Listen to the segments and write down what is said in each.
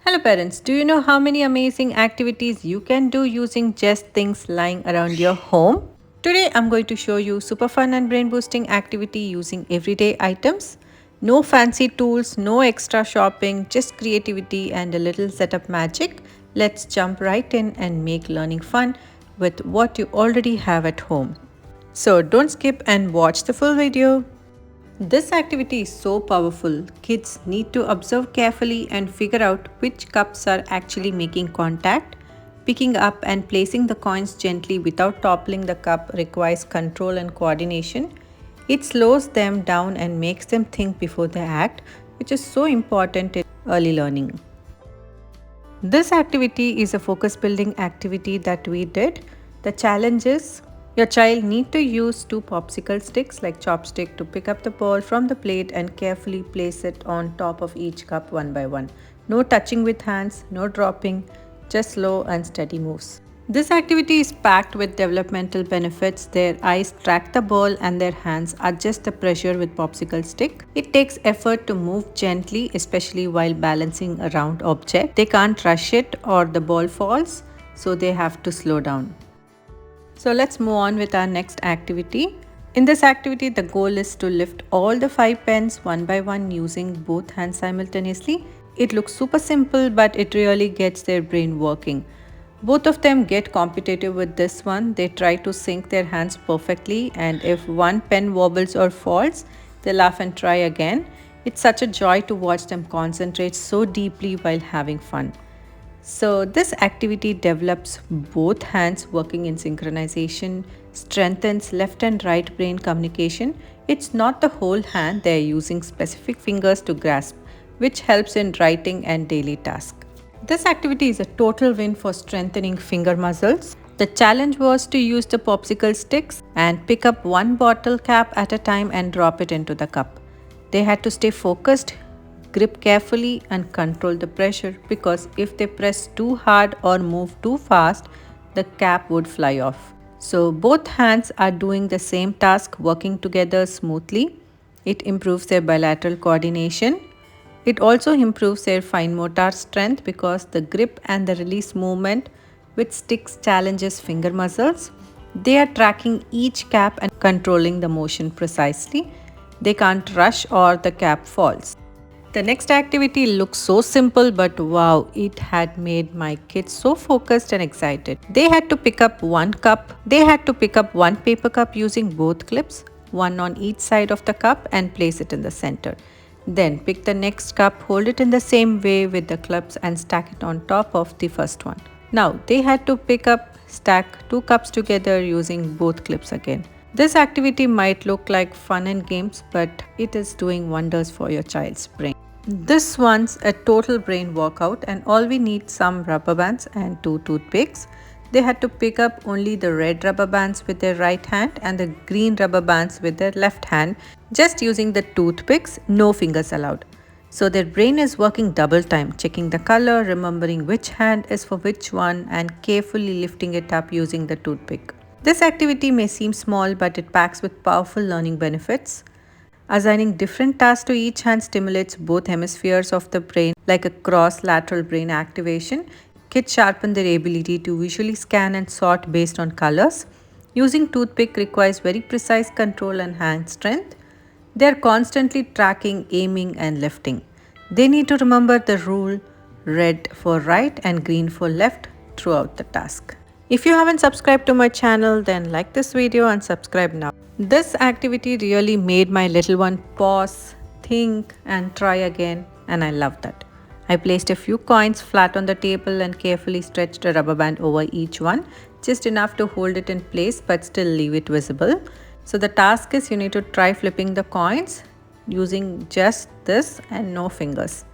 Hello parents, do you know how many amazing activities you can do using just things lying around your home? Today I'm going to show you super fun and brain boosting activity using everyday items. No fancy tools, no extra shopping, just creativity and a little setup magic. Let's jump right in and make learning fun with what you already have at home. So don't skip and watch the full video. This activity is so powerful. Kids need to observe carefully and figure out which cups are actually making contact. Picking up and placing the coins gently without toppling the cup requires control and coordination. It slows them down and makes them think before they act, which is so important in early learning. This activity is a focus building activity that we did. The challenge is your child need to use two popsicle sticks like chopstick to pick up the ball from the plate and carefully place it on top of each cup one by one. No touching with hands, no dropping, just slow and steady moves. This activity is packed with developmental benefits. Their eyes track the ball and their hands adjust the pressure with popsicle stick. It takes effort to move gently, especially while balancing a round object. They can't rush it or the ball falls, so they have to slow down. So let's move on with our next activity. In this activity, the goal is to lift all the 5 pens one by one using both hands simultaneously. It looks super simple, but it really gets their brain working. Both of them get competitive with this one. They try to sync their hands perfectly, and if one pen wobbles or falls, they laugh and try again. It's such a joy to watch them concentrate so deeply while having fun. So, this activity develops both hands working in synchronization, strengthens left and right brain communication. It's not the whole hand, they're using specific fingers to grasp, which helps in writing and daily tasks. This activity is a total win for strengthening finger muscles. The challenge was to use the popsicle sticks and pick up one bottle cap at a time and drop it into the cup. They had to stay focused, grip carefully, and control the pressure because if they press too hard or move too fast, the cap would fly off. So, both hands are doing the same task, working together smoothly. It improves their bilateral coordination. It also improves their fine motor strength because the grip and the release movement with sticks challenges finger muscles. They are tracking each cap and controlling the motion precisely. They can't rush or the cap falls. The next activity looks so simple, but wow, it had made my kids so focused and excited. They had to pick up one paper cup using both clips, one on each side of the cup, and place it in the center. Then pick the next cup, hold it in the same way with the clips and stack it on top of the first one. Now they had to stack two cups together using both clips again. This activity might look like fun and games, but it is doing wonders for your child's brain. This one's a total brain workout, and all we need some rubber bands and two toothpicks. They had to pick up only the red rubber bands with their right hand and the green rubber bands with their left hand, just using the toothpicks, no fingers allowed. So their brain is working double time, checking the color, remembering which hand is for which one, and carefully lifting it up using the toothpick. This activity may seem small, but it packs with powerful learning benefits. Assigning different tasks to each hand stimulates both hemispheres of the brain like a cross-lateral brain activation. Kids sharpen their ability to visually scan and sort based on colors. Using toothpick requires very precise control and hand strength. They are constantly tracking, aiming, and lifting. They need to remember the rule red for right and green for left throughout the task. If you haven't subscribed to my channel, then like this video and subscribe now. This activity really made my little one pause, think, and try again, and I love that. I placed a few coins flat on the table and carefully stretched a rubber band over each one, just enough to hold it in place but still leave it visible. So the task is you need to try flipping the coins using just this and no fingers.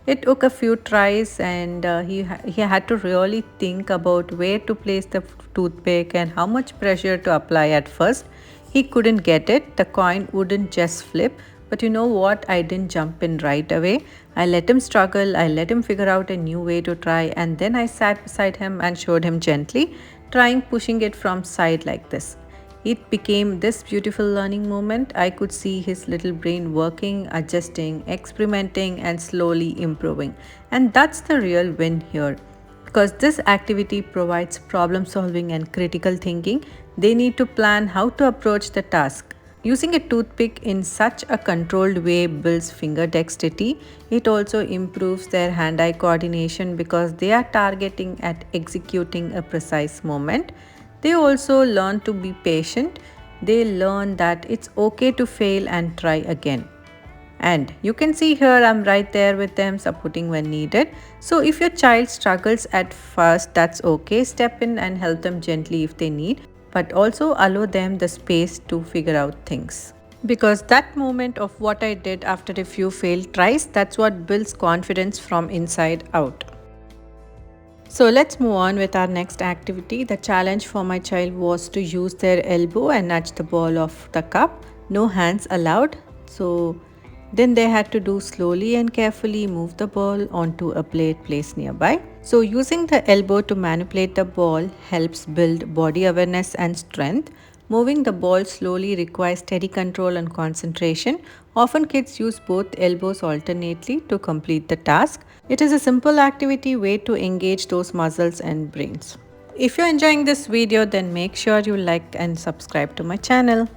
It took a few tries, and he had to really think about where to place the toothpick and how much pressure to apply at first. He couldn't get it. The coin wouldn't just flip. But you know what? I didn't jump in right away. I let him struggle. I let him figure out a new way to try, and then I sat beside him and showed him gently, trying pushing it from side like this. It became this beautiful learning moment. I could see his little brain working, adjusting, experimenting, and slowly improving. And that's the real win here. Because this activity provides problem solving and critical thinking, they need to plan how to approach the task. Using a toothpick in such a controlled way builds finger dexterity. It also improves their hand eye coordination because they are targeting at executing a precise movement. They also learn to be patient. They learn that it's okay to fail and try again. And you can see here I'm right there with them, supporting when needed. So if your child struggles at first, that's okay. Step in and help them gently if they need, but also allow them the space to figure out things. Because that moment of what I did after a few failed tries, that's what builds confidence from inside out. So let's move on with our next activity. The challenge for my child was to use their elbow and nudge the ball off the cup. No hands allowed. So then they had to do slowly and carefully move the ball onto a plate placed nearby. So using the elbow to manipulate the ball helps build body awareness and strength. Moving the ball slowly requires steady control and concentration. Often kids use both elbows alternately to complete the task. It is a simple activity way to engage those muscles and brains. If you're enjoying this video, then make sure you like and subscribe to my channel.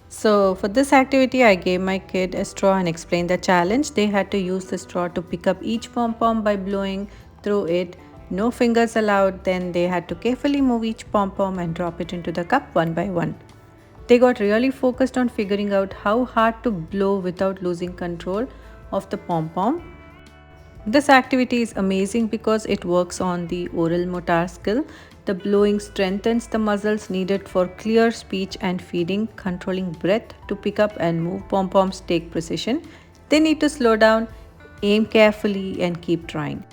So for this activity, I gave my kid a straw and explained the challenge. They had to use the straw to pick up each pom-pom by blowing through it. No fingers allowed. Then they had to carefully move each pom-pom and drop it into the cup one by one. They got really focused on figuring out how hard to blow without losing control of the pom-pom. This activity is amazing because it works on the oral motor skill. The blowing strengthens the muscles needed for clear speech and feeding. Controlling breath to pick up and move pom-poms take precision. They need to slow down, aim carefully, and keep trying.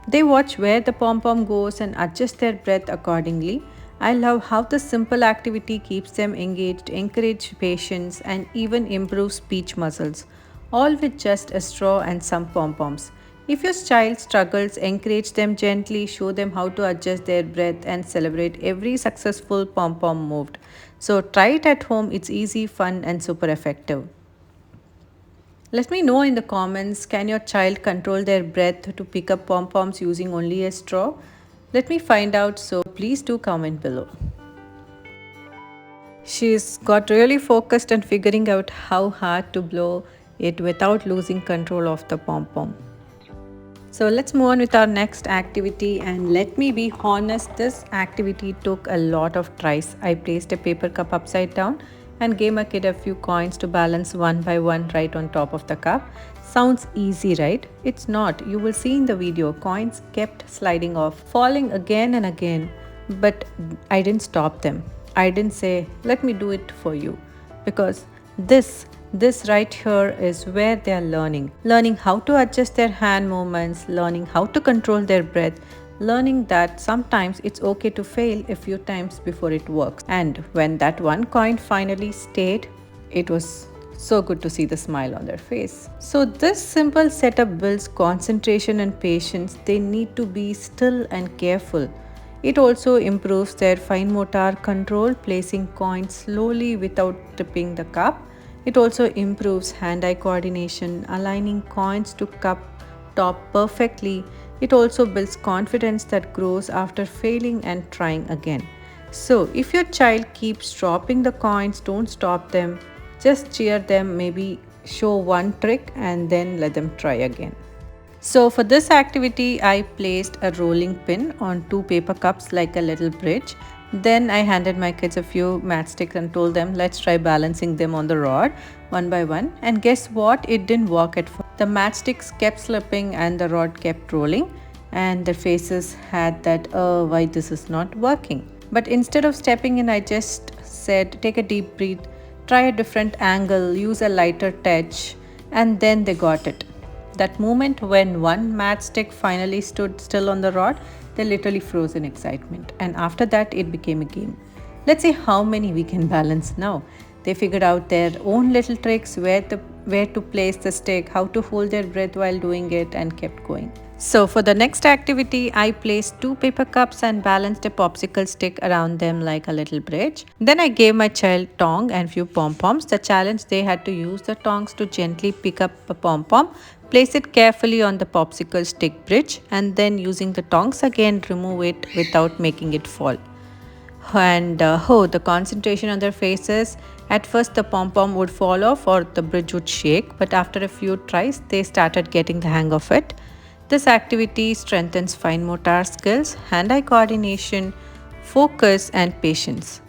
They watch where the pom-pom goes and adjust their breath accordingly. I love how this simple activity keeps them engaged, encourages patience, and even improves speech muscles, all with just a straw and some pom-poms. If your child struggles, encourage them gently, show them how to adjust their breath, and celebrate every successful pom-pom moved. So try it at home. It's easy, fun, and super effective. Let me know in the comments, can your child control their breath to pick up pom-poms using only a straw? Let me find out, so please do comment below. She's got really focused on figuring out how hard to blow it without losing control of the pom-pom. So let's move on with our next activity, and let me be honest, this activity took a lot of tries. I placed a paper cup upside down and gave my kid a few coins to balance one by one right on top of the cup. Sounds easy, right? It's not. You will see in the video, coins kept sliding off, falling again and again, but I didn't stop them. I didn't say, let me do it for you, because this right here is where they are learning how to adjust their hand movements, learning how to control their breath, learning that sometimes it's okay to fail a few times before it works. And when that one coin finally stayed, it was so good to see the smile on their face. So this simple setup builds concentration and patience. They need to be still and careful. It also improves their fine motor control, placing coins slowly without tipping the cup. It also improves hand-eye coordination, aligning coins to cup top perfectly. It also builds confidence that grows after failing and trying again. So if your child keeps dropping the coins, don't stop them. Just cheer them, maybe show one trick and then let them try again. So for this activity, I placed a rolling pin on 2 paper cups like a little bridge. Then I handed my kids a few matchsticks and told them, let's try balancing them on the rod one by one. And guess what? It didn't work at first. The matchsticks kept slipping and the rod kept rolling, and their faces had that, oh, why this is not working. But instead of stepping in, I just said, take a deep breath, try a different angle, use a lighter touch, and then they got it. That moment when one matchstick finally stood still on the rod, they literally froze in excitement. And after that, it became a game. Let's see how many we can balance now. They figured out their own little tricks, where the where to place the stick, how to hold their breath while doing it, and kept going. So for the next activity, I placed 2 paper cups and balanced a popsicle stick around them like a little bridge. Then I gave my child tong and few pom-poms. The challenge, they had to use the tongs to gently pick up a pom-pom, place it carefully on the popsicle stick bridge, and then using the tongs again remove it without making it fall. And oh, the concentration on their faces. At first the pom-pom would fall off or the bridge would shake, but after a few tries they started getting the hang of it. This activity strengthens fine motor skills, hand-eye coordination, focus, and patience.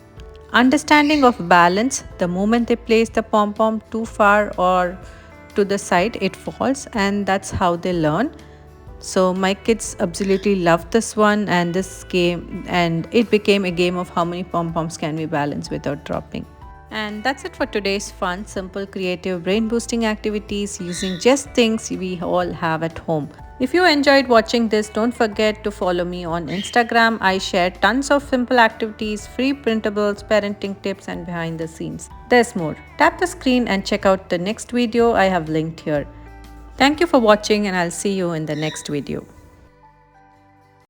Understanding of balance, the moment they place the pom-pom too far or to the side, it falls, and that's how they learn. So my kids absolutely loved this one and this game, and it became a game of how many pom-poms can we balance without dropping. And that's it for today's fun, simple, creative, brain boosting activities using just things we all have at home. If you enjoyed watching this, don't forget to follow me on Instagram. I share tons of simple activities, free printables, parenting tips, and behind the scenes. There's more. Tap the screen and check out the next video I have linked here. Thank you for watching, and I'll see you in the next video.